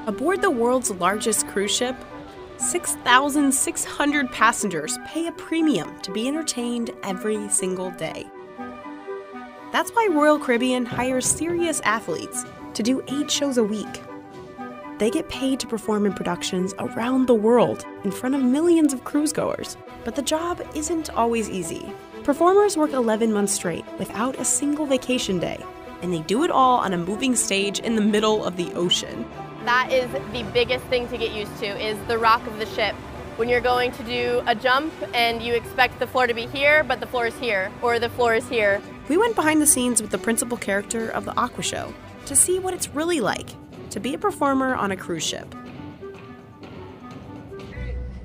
Aboard the world's largest cruise ship, 6,600 passengers pay a premium to be entertained every single day. That's why Royal Caribbean hires serious athletes to do 8 shows a week. They get paid to perform in productions around the world in front of millions of cruisegoers. But the job isn't always easy. Performers work 11 months straight without a single vacation day, and they do it all on a moving stage in the middle of the ocean. That is the biggest thing to get used to, is the rock of the ship. When you're going to do a jump and you expect the floor to be here, but the floor is here, or the floor is here. We went behind the scenes with the principal character of the Aqua Show to see what it's really like to be a performer on a cruise ship.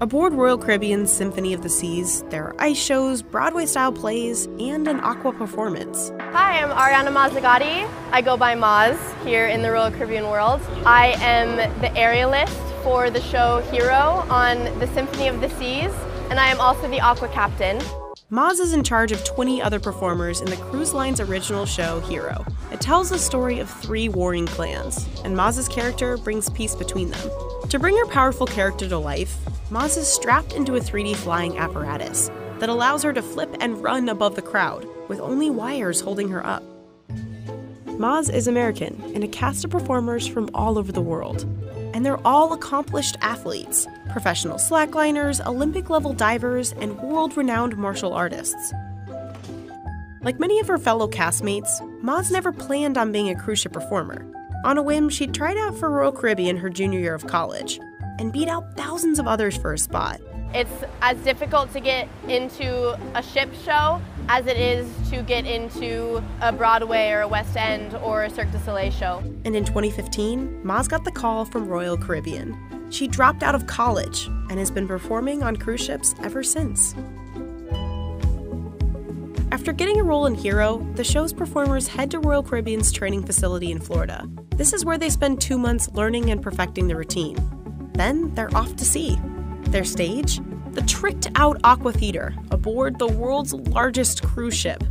Aboard Royal Caribbean's Symphony of the Seas, there are ice shows, Broadway-style plays, and an aqua performance. Hi, I'm Ariana Mazzagatti. I go by Maz here in the Royal Caribbean world. I am the aerialist for the show Hero on the Symphony of the Seas, and I am also the aqua captain. Maz is in charge of 20 other performers in the cruise line's original show, Hero. It tells the story of 3 warring clans, and Maz's character brings peace between them. To bring her powerful character to life, Maz is strapped into a 3D flying apparatus that allows her to flip and run above the crowd, with only wires holding her up. Maz is American, and a cast of performers from all over the world. And they're all accomplished athletes, professional slackliners, Olympic-level divers, and world-renowned martial artists. Like many of her fellow castmates, Maz never planned on being a cruise ship performer. On a whim, she tried out for Royal Caribbean her junior year of college, and beat out thousands of others for a spot. It's as difficult to get into a ship show as it is to get into a Broadway or a West End or a Cirque du Soleil show. And in 2015, Maz got the call from Royal Caribbean. She dropped out of college and has been performing on cruise ships ever since. After getting a role in Hero, the show's performers head to Royal Caribbean's training facility in Florida. This is where they spend 2 months learning and perfecting the routine. Then they're off to sea. Their stage? The tricked-out Aqua Theater aboard the world's largest cruise ship.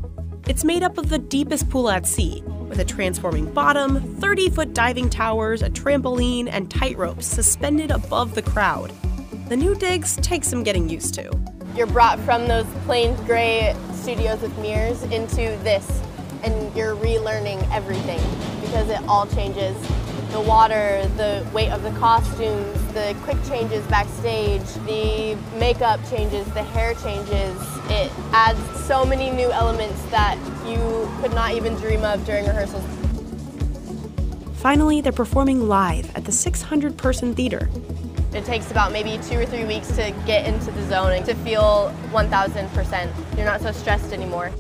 It's made up of the deepest pool at sea, with a transforming bottom, 30-foot diving towers, a trampoline, and tightropes suspended above the crowd. The new digs take some getting used to. You're brought from those plain gray studios with mirrors into this, and you're relearning everything because it all changes. The water, the weight of the costumes, the quick changes backstage, the makeup changes, the hair changes. It adds so many new elements that you could not even dream of during rehearsals. Finally, they're performing live at the 600-person theater. It takes about maybe 2 or 3 weeks to get into the zone and to feel 1000%. You're not so stressed anymore.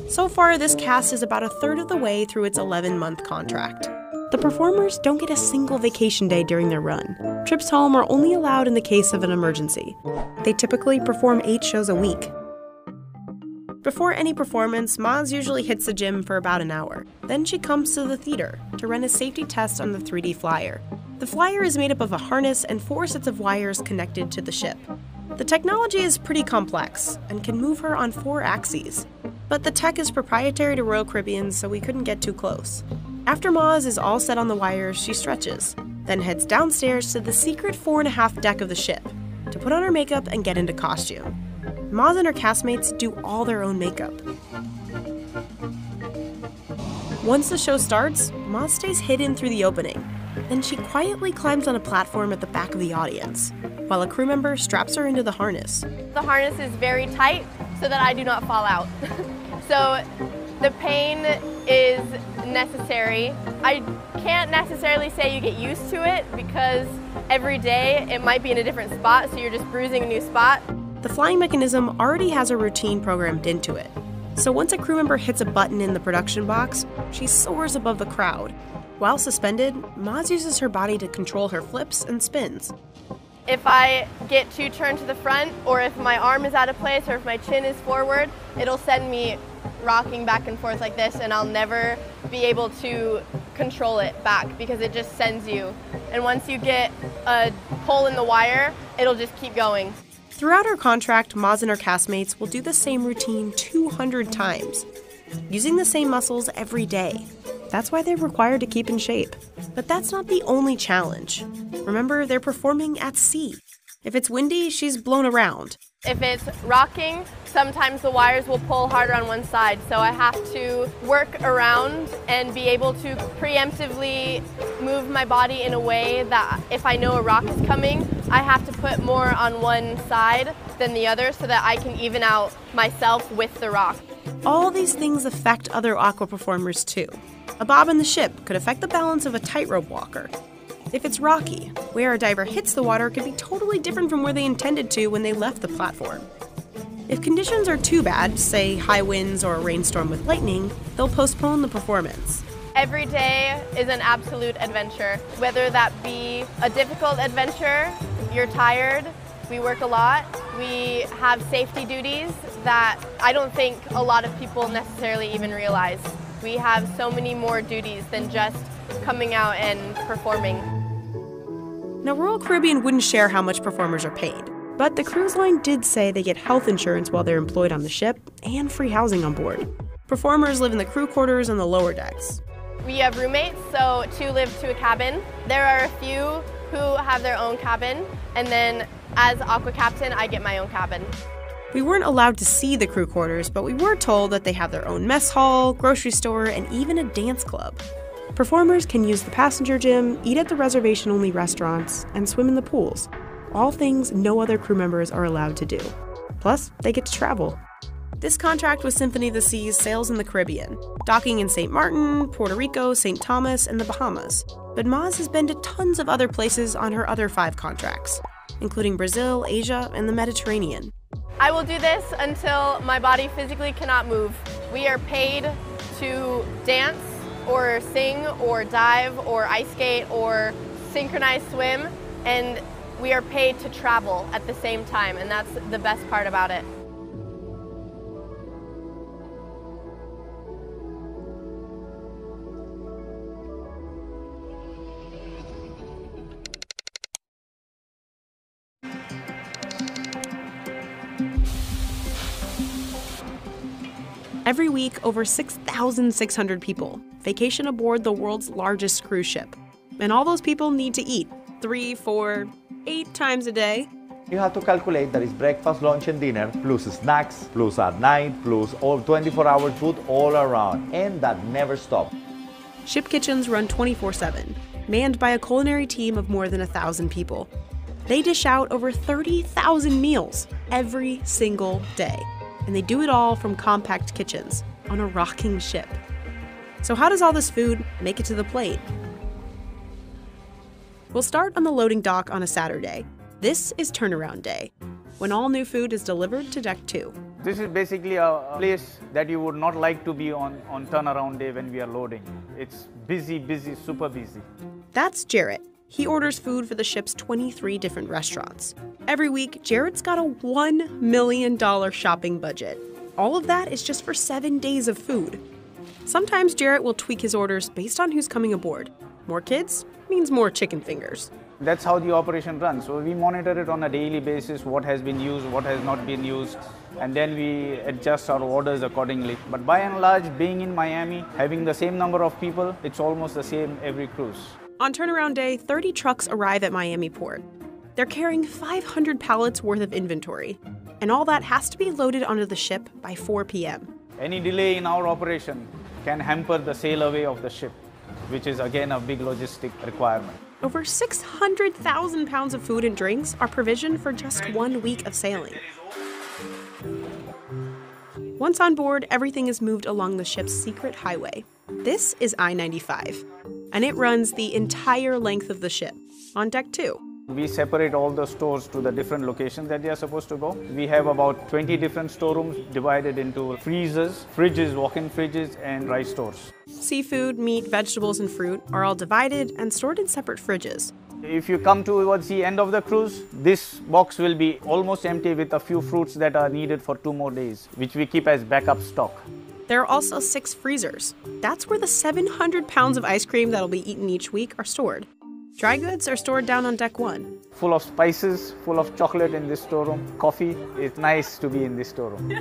So far, this cast is about a third of the way through its 11-month contract. The performers don't get a single vacation day during their run. Trips home are only allowed in the case of an emergency. They typically perform 8 shows a week. Before any performance, Maz usually hits the gym for about an hour. Then she comes to the theater to run a safety test on the 3D flyer. The flyer is made up of a harness and 4 sets of wires connected to the ship. The technology is pretty complex and can move her on 4 axes. But the tech is proprietary to Royal Caribbean, so we couldn't get too close. After Maz is all set on the wires, she stretches, then heads downstairs to the secret 4.5 deck of the ship to put on her makeup and get into costume. Maz and her castmates do all their own makeup. Once the show starts, Maz stays hidden through the opening. Then she quietly climbs on a platform at the back of the audience, while a crew member straps her into the harness. The harness is very tight so that I do not fall out. So the pain is necessary. I can't necessarily say you get used to it because every day it might be in a different spot, so you're just bruising a new spot. The flying mechanism already has a routine programmed into it. So once a crew member hits a button in the production box, she soars above the crowd. While suspended, Maz uses her body to control her flips and spins. If I get too turned to the front, or if my arm is out of place, or if my chin is forward, it'll send me rocking back and forth like this, and I'll never be able to control it back because it just sends you. And once you get a pull in the wire, it'll just keep going. Throughout her contract, Maz and her castmates will do the same routine 200 times, using the same muscles every day. That's why they're required to keep in shape. But that's not the only challenge. Remember, they're performing at sea. If it's windy, she's blown around. If it's rocking, sometimes the wires will pull harder on one side, so I have to work around and be able to preemptively move my body in a way that if I know a rock is coming, I have to put more on one side than the other so that I can even out myself with the rock. All these things affect other aqua performers too. A bob in the ship could affect the balance of a tightrope walker. If it's rocky, where a diver hits the water could be totally different from where they intended to when they left the platform. If conditions are too bad, say high winds or a rainstorm with lightning, they'll postpone the performance. Every day is an absolute adventure, whether that be a difficult adventure, you're tired, we work a lot, we have safety duties that I don't think a lot of people necessarily even realize. We have so many more duties than just coming out and performing. Now, Royal Caribbean wouldn't share how much performers are paid, but the cruise line did say they get health insurance while they're employed on the ship and free housing on board. Performers live in the crew quarters and the lower decks. We have roommates, so 2 live to a cabin. There are a few who have their own cabin, and then as aqua captain, I get my own cabin. We weren't allowed to see the crew quarters, but we were told that they have their own mess hall, grocery store, and even a dance club. Performers can use the passenger gym, eat at the reservation-only restaurants, and swim in the pools. All things no other crew members are allowed to do. Plus, they get to travel. This contract with Symphony of the Seas sails in the Caribbean, docking in St. Martin, Puerto Rico, St. Thomas, and the Bahamas. But Maz has been to tons of other places on her other 5 contracts, including Brazil, Asia, and the Mediterranean. I will do this until my body physically cannot move. We are paid to dance, or sing, or dive, or ice skate, or synchronized swim, and we are paid to travel at the same time, and that's the best part about it. Every week, over 6,600 people vacation aboard the world's largest cruise ship. And all those people need to eat 3, 4, 8 times a day. You have to calculate that is breakfast, lunch, and dinner, plus snacks, plus at night, plus all 24-hour food all around, and that never stops. Ship kitchens run 24/7, manned by a culinary team of more than 1,000 people. They dish out over 30,000 meals every single day. And they do it all from compact kitchens on a rocking ship. So how does all this food make it to the plate? We'll start on the loading dock on a Saturday. This is turnaround day, when all new food is delivered to Deck 2. This is basically a place that you would not like to be on turnaround day when we are loading. It's busy, super busy. That's Jarrett. He orders food for the ship's 23 different restaurants. Every week, Jarrett's got a $1 million shopping budget. All of that is just for 7 days of food. Sometimes Jarrett will tweak his orders based on who's coming aboard. More kids means more chicken fingers. That's how the operation runs. So we monitor it on a daily basis, what has been used, what has not been used, and then we adjust our orders accordingly. But by and large, being in Miami, having the same number of people, it's almost the same every cruise. On turnaround day, 30 trucks arrive at Miami Port. They're carrying 500 pallets worth of inventory, and all that has to be loaded onto the ship by 4 p.m. Any delay in our operation can hamper the sail away of the ship, which is again a big logistic requirement. Over 600,000 pounds of food and drinks are provisioned for just 1 week of sailing. Once on board, everything is moved along the ship's secret highway. This is I-95, and it runs the entire length of the ship, on Deck 2. We separate all the stores to the different locations that they are supposed to go. We have about 20 different storerooms divided into freezers, fridges, walk-in fridges, and rice stores. Seafood, meat, vegetables, and fruit are all divided and stored in separate fridges. If you come towards the end of the cruise, this box will be almost empty with a few fruits that are needed for 2 more days, which we keep as backup stock. There are also 6 freezers. That's where the 700 pounds of ice cream that'll be eaten each week are stored. Dry goods are stored down on Deck 1. Full of spices, full of chocolate in this storeroom, coffee. It's nice to be in this storeroom.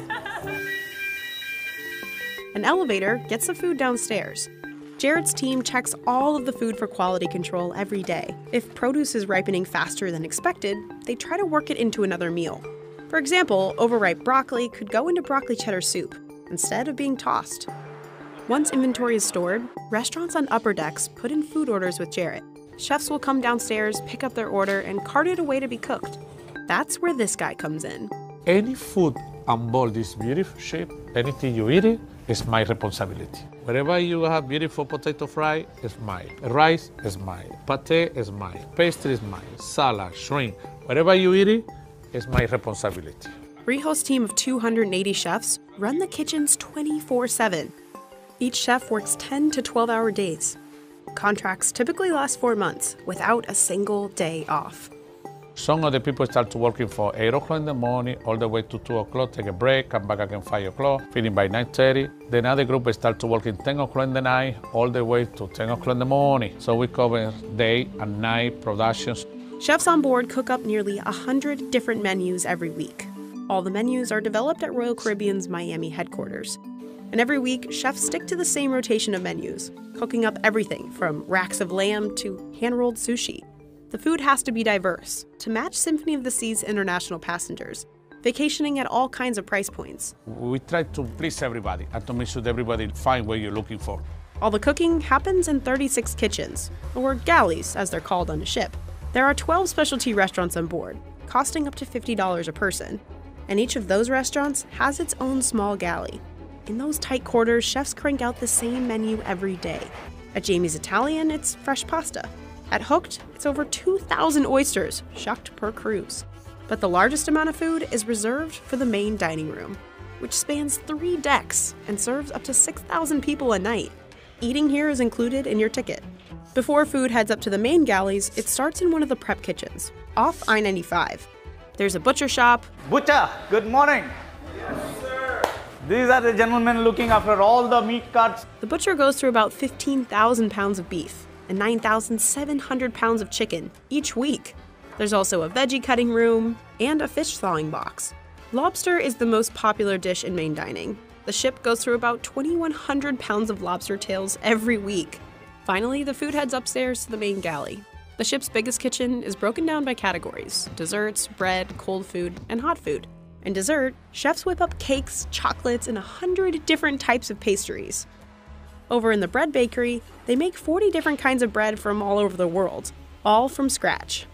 An elevator gets the food downstairs. Jared's team checks all of the food for quality control every day. If produce is ripening faster than expected, they try to work it into another meal. For example, overripe broccoli could go into broccoli cheddar soup instead of being tossed. Once inventory is stored, restaurants on upper decks put in food orders with Jared. Chefs will come downstairs, pick up their order, and cart it away to be cooked. That's where this guy comes in. Any food on board this beautiful ship, anything you eat it, is my responsibility. Wherever you have beautiful potato fry, it's mine. Rice is mine. Pate is mine. Pastry is mine. Salad, shrimp, wherever you eat it, it's my responsibility. Rijo's team of 280 chefs run the kitchens 24/7. Each chef works 10 to 12-hour days. Contracts typically last 4 months without a single day off. Some of the people start working for 8 o'clock in the morning, all the way to 2 o'clock, take a break, come back again 5 o'clock, finish by 9:30. Then another group start working 10 o'clock in the night, all the way to 10 o'clock in the morning. So we cover day and night productions. Chefs on board cook up nearly 100 different menus every week. All the menus are developed at Royal Caribbean's Miami headquarters. And every week, chefs stick to the same rotation of menus, cooking up everything from racks of lamb to hand-rolled sushi. The food has to be diverse to match Symphony of the Sea's international passengers, vacationing at all kinds of price points. We try to please everybody and to make sure that everybody find what you're looking for. All the cooking happens in 36 kitchens, or galleys as they're called on a ship. There are 12 specialty restaurants on board, costing up to $50 a person, and each of those restaurants has its own small galley. In those tight quarters, chefs crank out the same menu every day. At Jamie's Italian, it's fresh pasta. At Hooked, it's over 2,000 oysters, shucked per cruise. But the largest amount of food is reserved for the main dining room, which spans 3 decks and serves up to 6,000 people a night. Eating here is included in your ticket. Before food heads up to the main galleys, it starts in one of the prep kitchens, off I-95. There's a butcher shop. Butcher, good morning. Yes, sir. These are the gentlemen looking after all the meat cuts. The butcher goes through about 15,000 pounds of beef and 9,700 pounds of chicken each week. There's also a veggie cutting room and a fish thawing box. Lobster is the most popular dish in main dining. The ship goes through about 2,100 pounds of lobster tails every week. Finally, the food heads upstairs to the main galley. The ship's biggest kitchen is broken down by categories: desserts, bread, cold food, and hot food. In dessert, chefs whip up cakes, chocolates, and 100 different types of pastries. Over in the bread bakery, they make 40 different kinds of bread from all over the world, all from scratch.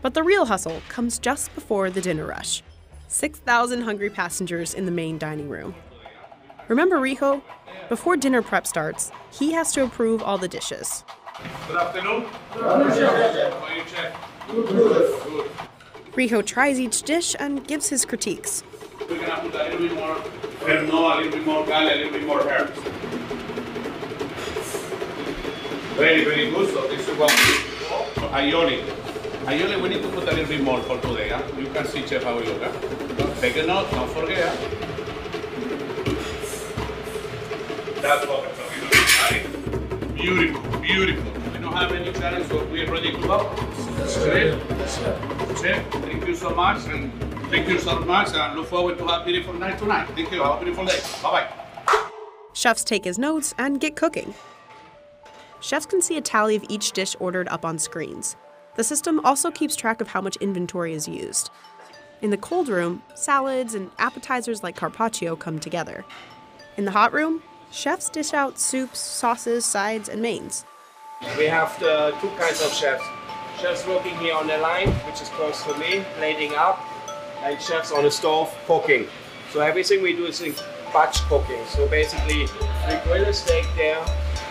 But the real hustle comes just before the dinner rush. 6,000 hungry passengers in the main dining room. Remember Rijo? Before dinner prep starts, he has to approve all the dishes. Good afternoon. How are you, Chef? Good. Rijo tries each dish and gives his critiques. We're gonna put a little bit more perno, a little bit more garlic, a little bit more herbs. Very, very good. So this is what we do. Aioli. Aioli, we need to put a little bit more for today. Huh? You can see, Chef, how we look. Huh? Take a note, don't forget. Huh? That's what we're talking about. Right? Beautiful, beautiful. We don't have any challenge, so we're ready to go. Chef, thank you so much, and thank you so much, and look forward to have a beautiful night tonight. Thank you. Have a beautiful day. Bye-bye. Chefs take his notes and get cooking. Chefs can see a tally of each dish ordered up on screens. The system also keeps track of how much inventory is used. In the cold room, salads and appetizers like carpaccio come together. In the hot room, chefs dish out soups, sauces, sides, and mains. We have the 2 kinds of chefs. Chefs working here on the line, which is close to me, plating up, and chefs on the stove cooking. So everything we do is in batch cooking. So basically, we grill a steak there,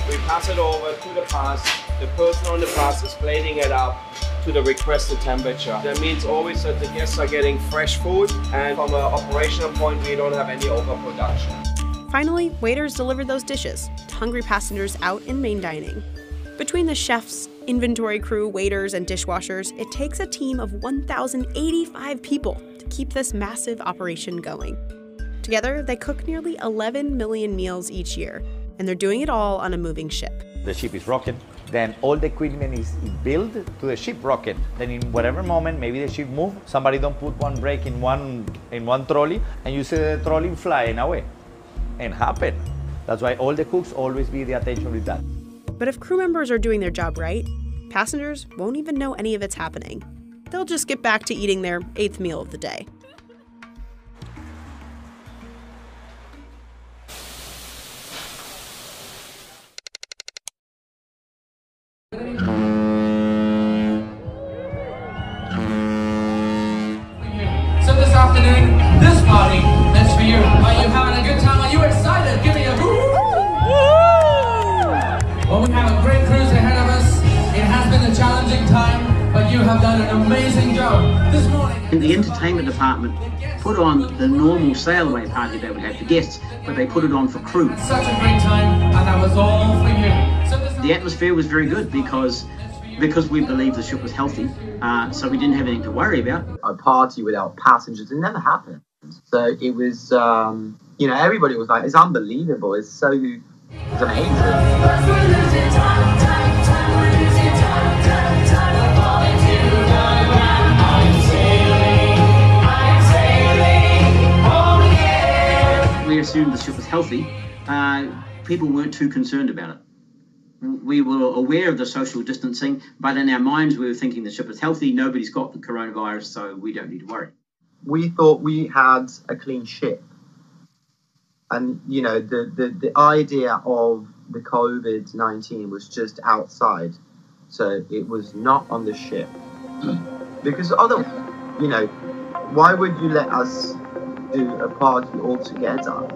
we pass it over to the pass. The person on the pass is plating it up to the requested temperature. That means always that the guests are getting fresh food, and from an operational point, we don't have any overproduction. Finally, waiters deliver those dishes to hungry passengers out in main dining. Between the chefs, inventory crew, waiters, and dishwashers, it takes a team of 1,085 people to keep this massive operation going. Together, they cook nearly 11 million meals each year, and they're doing it all on a moving ship. The ship is rocking, then all the equipment is built to the ship rocking. Then in whatever moment, maybe the ship move, somebody don't put one brake in one trolley, and you see the trolley flying away. And happen. That's why all the cooks always be the attention with that. But if crew members are doing their job right, passengers won't even know any of it's happening. They'll just get back to eating their 8th meal of the day. So this afternoon, this party is for you. Are you having a good time? Are you excited? Give me a woo! Well, we have a great cruise ahead of us. It has been a challenging time, but you have done an amazing job this morning. The entertainment department put on the normal sail away party they would have for guests, but they put it on for crew. Such a great time, and that was all for you. So The atmosphere was very good because we believed the ship was healthy, so we didn't have anything to worry about. A party without passengers, it never happened. So it was, you know, everybody was like, it's unbelievable, it's amazing. We assumed the ship was healthy. People weren't too concerned about it. We were aware of the social distancing, but in our minds we were thinking the ship is healthy, nobody's got the coronavirus, so we don't need to worry. We thought we had a clean ship. And, you know, the idea of the COVID-19 was just outside. So it was not on the ship. Because otherwise, you know, why would you let us do a party all together?